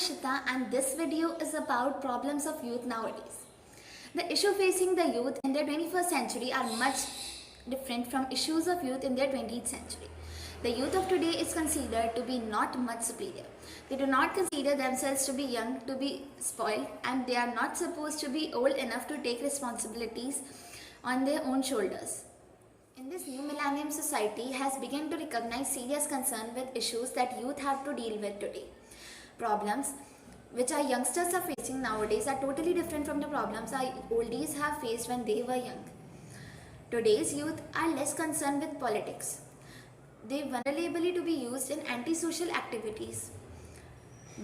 Ishita and this video is about problems of youth nowadays. The issue facing the youth in their 21st century are much different from issues of youth in their 20th century. The youth of today is considered to be not much superior. They do not consider themselves to be young, to be spoiled, and they are not supposed to be old enough to take responsibilities on their own shoulders. In this new millennium, society has begun to recognize serious concern with issues that youth have to deal with today. Problems which our youngsters are facing nowadays are totally different from the problems our oldies have faced when they were young. Today's youth are less concerned with politics. They vulnerably to be used in antisocial activities.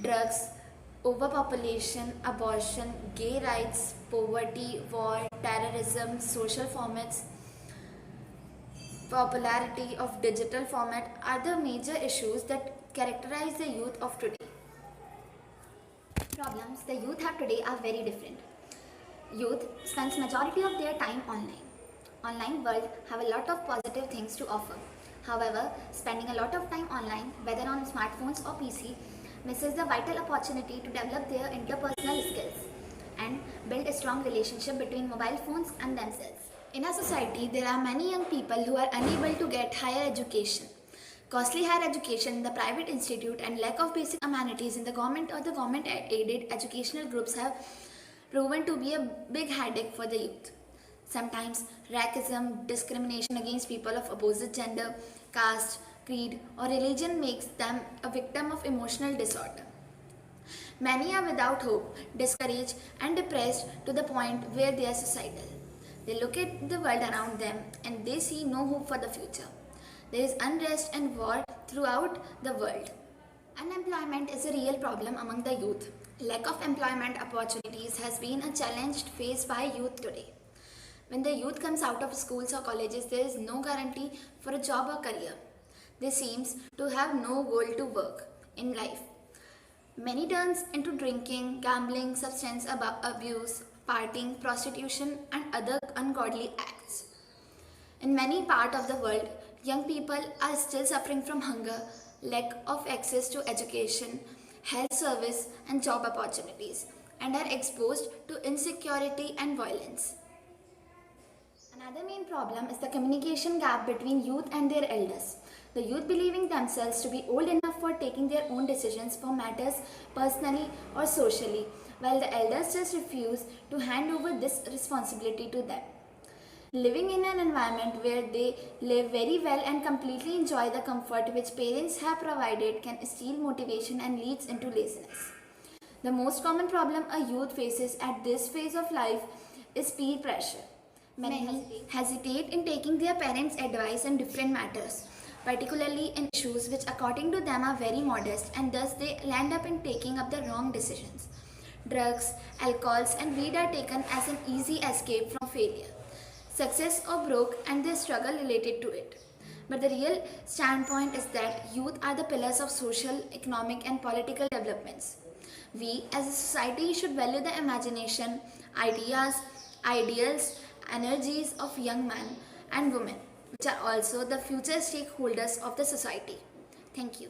Drugs, overpopulation, abortion, gay rights, poverty, war, terrorism, social formats, popularity of digital format are the major issues that characterize the youth of today. Problems the youth have today are very different. Youth spends majority of their time online. Online world have a lot of positive things to offer. However, spending a lot of time online, whether on smartphones or PC, misses the vital opportunity to develop their interpersonal skills and build a strong relationship between mobile phones and themselves. In our society, there are many young people who are unable to get higher education. Costly higher education in the private institute and lack of basic amenities in the government or the government-aided educational groups have proven to be a big headache for the youth. Sometimes, racism, discrimination against people of opposite gender, caste, creed, or religion makes them a victim of emotional disorder. Many are without hope, discouraged, and depressed to the point where they are suicidal. They look at the world around them and they see no hope for the future. There is unrest and war throughout the world. Unemployment is a real problem among the youth. Lack of employment opportunities has been a challenge faced by youth today. When the youth comes out of schools or colleges, there is no guarantee for a job or career. They seem to have no goal to work in life. Many turns into drinking, gambling, substance abuse, partying, prostitution, and other ungodly acts. In many parts of the world, young people are still suffering from hunger, lack of access to education, health service, and job opportunities, and are exposed to insecurity and violence. Another main problem is the communication gap between youth and their elders. The youth believing themselves to be old enough for taking their own decisions for matters personally or socially, while the elders just refuse to hand over this responsibility to them. Living in an environment where they live very well and completely enjoy the comfort which parents have provided can steal motivation and leads into laziness. The most common problem a youth faces at this phase of life is peer pressure. Many hesitate in taking their parents' advice in different matters, particularly in issues which according to them are very modest, and thus they land up in taking up the wrong decisions. Drugs, alcohols, and weed are taken as an easy escape from failure, success or broke, and their struggle related to it. But the real standpoint is that youth are the pillars of social, economic, and political developments. We as a society should value the imagination, ideas, ideals, energies of young men and women, which are also the future stakeholders of the society. Thank you.